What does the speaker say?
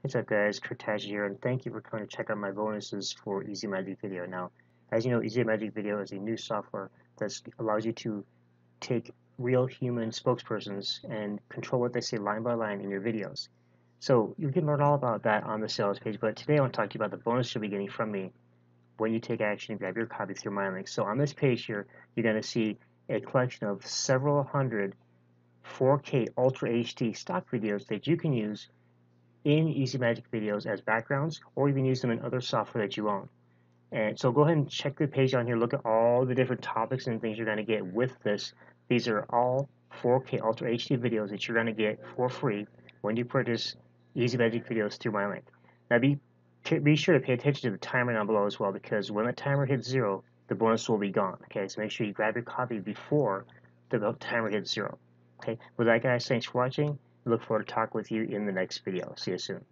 What's up guys, Tasche here, and thank you for coming to check out my bonuses for Easy Magic Video. Now, as you know, Easy Magic Video is a new software that allows you to take real human spokespersons and control what they say line by line in your videos. So you can learn all about that on the sales page, but today I want to talk to you about the bonus you'll be getting from me when you take action and grab your copy through my link. So on this page here, you're going to see a collection of several hundred 4K Ultra HD stock videos that you can use in Easy Magic videos as backgrounds, or even use them in other software that you own. And so go ahead and check the page on here, look at all the different topics and things you're going to get with this. These are all 4K Ultra HD videos that you're going to get for free when you purchase Easy Magic videos through my link. Now be sure to pay attention to the timer down below as well, because when the timer hits 0, the bonus will be gone. Okay, so make sure you grab your copy before the timer hits 0. Okay, with that guys, thanks for watching. I look forward to talking with you in the next video. See you soon.